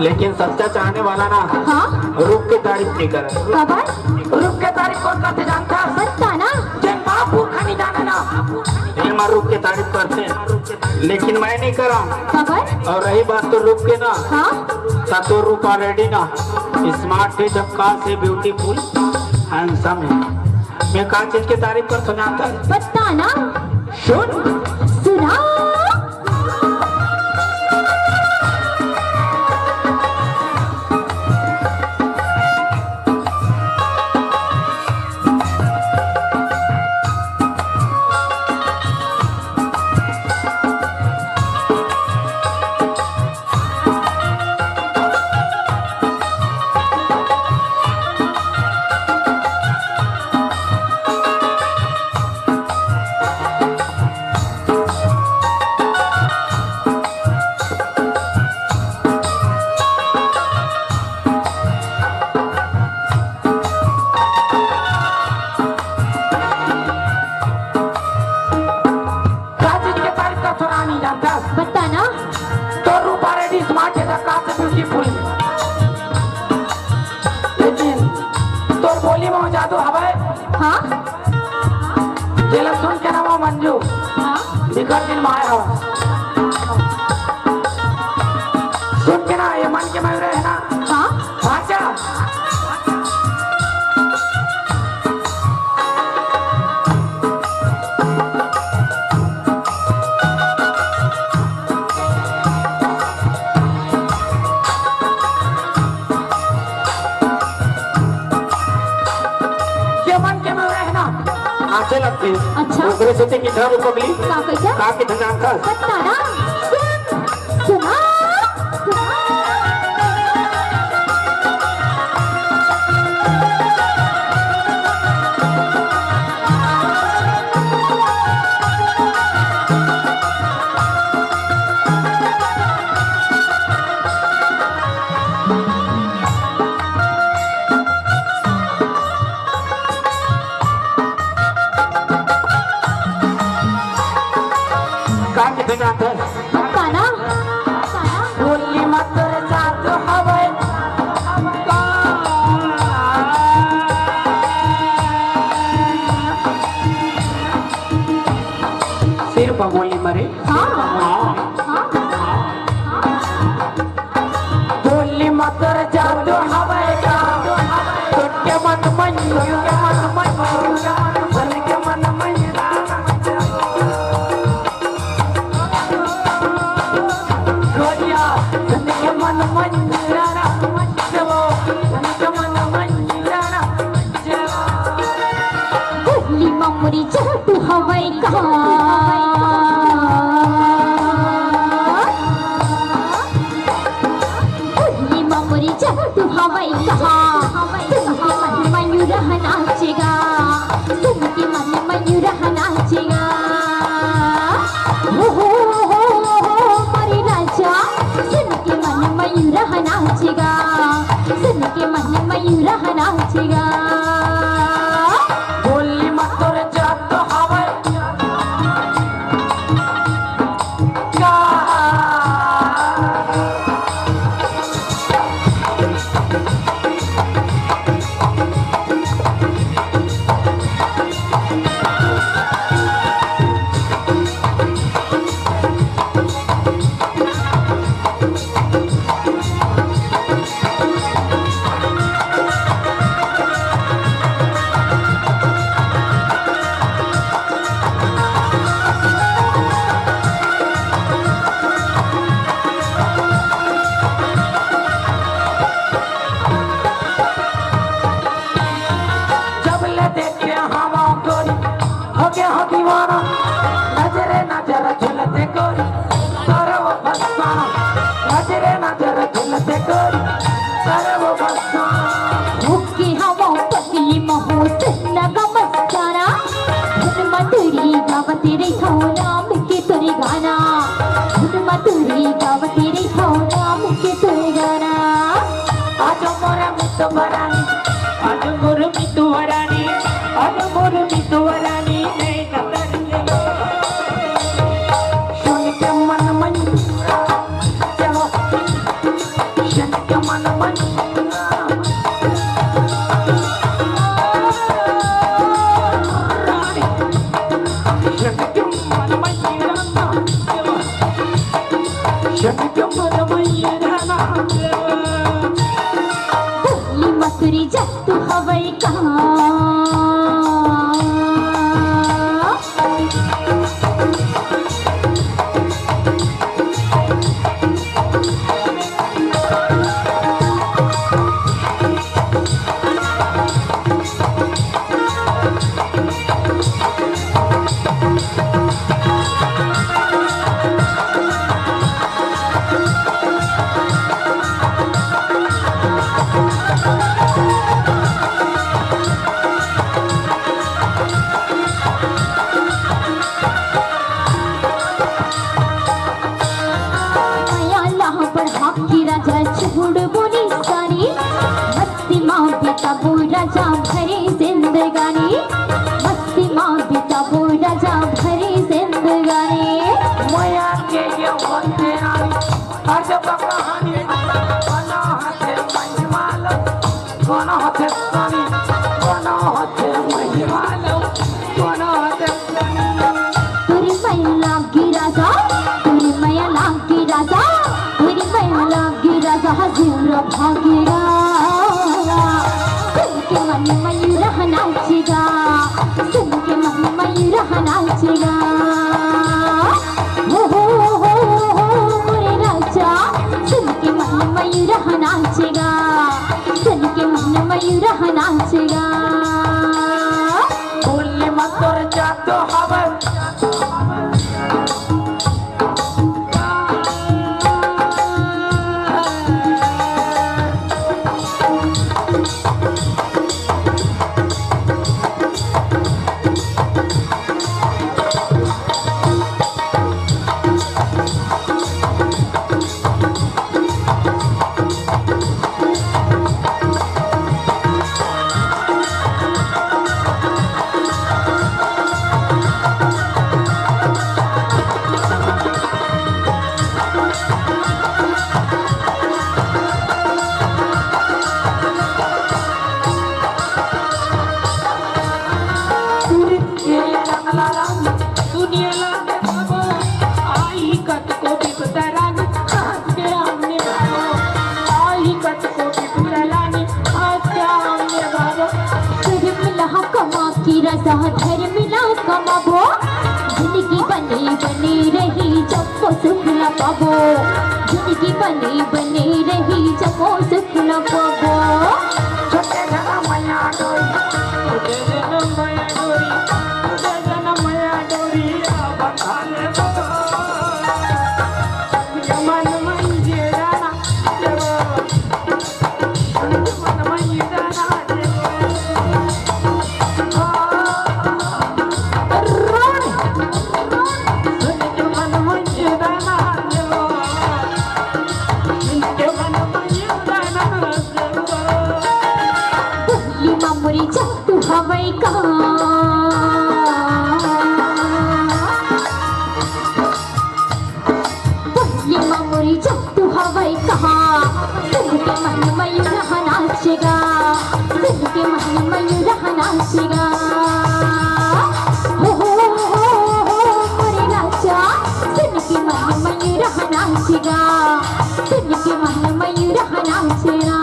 लेकिन सच्चा चाहने वाला ना रुक के तारीफ नहीं कर रुक के तारीफ कौन करते जानता बता ना जन बापू खानी जाना ना माँ रुक के तारीफ करते हैं लेकिन मैं नहीं करा। और रही बात तो रुक के ना तो रूप ऑलरेडी ना स्मार्ट है, झक्कास है, ब्यूटीफुल, हैंडसम है। मैं कहा चीज की तारीफ कर सुनाता बता ना सुन सुना सुन के नाम मंजू बिगड़ दिन में आया सुन के ना ये मन के मयूर है ना भाषा ये मन के मयूर है ना अच्छे लगते हैं। अच्छा दूसरे सोचे कि धर पगली का के धजान का बता ना सुना गाना बोली मत जात हवे सिर्फ बोली मरे बोली मत जात हवे के मन मंजू के मन मंजू के मन मंजू मन मंजूरा मंजो मन मंजूरा बोली ममरी जात हवे बोली ममरी जात हवे तुमके मन मंजूरा नाचेगा तुमके मन मंजूरा नाचेगा हो मरी राजा सुन के मन मयूर नाचेगा सुन के मन मयूर नाचेगा बोली मत जात हवे Ajo mora mitu barani, ajo mora mitu barani, ajo mora mitu barani, nei natarne lo. Shoni ke man mani, chalo. Shoni ke man mani. बोली मथुरी जब तू हवाई कहाँ छोड़ बोली सारी मस्ती माँ पिता वो राजा भरी जिंदगानी मस्ती माँ पिता वो राजा भरी जिंदगानी माया के ये होते आई आज कहानी कोना हाथे महिमालो कोना हाथे सानी कोना हाथे महिमालो कोना हाथे तुरी मैला की राजा तुरी मैला की राजा तुरी मैला की राजा हजूर भागेगा सुन के मन मयूर नाचेगा सुन के मन मयूर नाचेगा हो मोरे राजा सुन के मन मयूर नाचेगा सुन के मन मयूर नाचेगा बोली मत और जा तो हवा रजा धर मिला कमाबो जिंदगी बनी बनी रही जब वो सुख न पाबो जिंदगी बनी बनी रही जब वो सुख न पाबो छोटे जना माया डोरी छोटे जना माया डोरी छोटे जना माया डोरी अब खाने दो यमन मंजे राना मन मंजे राना हवाई कहाँ बोली मामूरी जब तू हवाई कहाँ सुन के मन मयूर नाचेगा सुन के मन मयूर नाचेगा हो मोरे राजा सुन के मन मयूर नाचेगा सुन के मन मयूर नाचेगा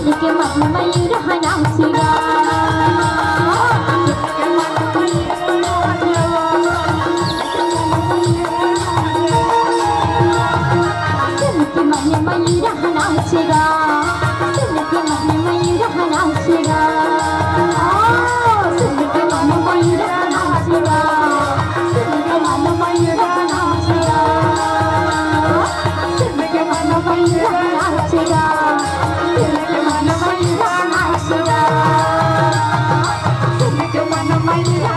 सुन के मन मयूर नाचेगा सुन के मन मयूर नाचेगा सुन के मन मयूर नाचेगा सुन के मन मयूर नाचेगा सुन के मन मयूर नाचेगा सुन के मन मयूर नाचेगा सुन के मन मयूर नाचेगा सुन के मन मयूर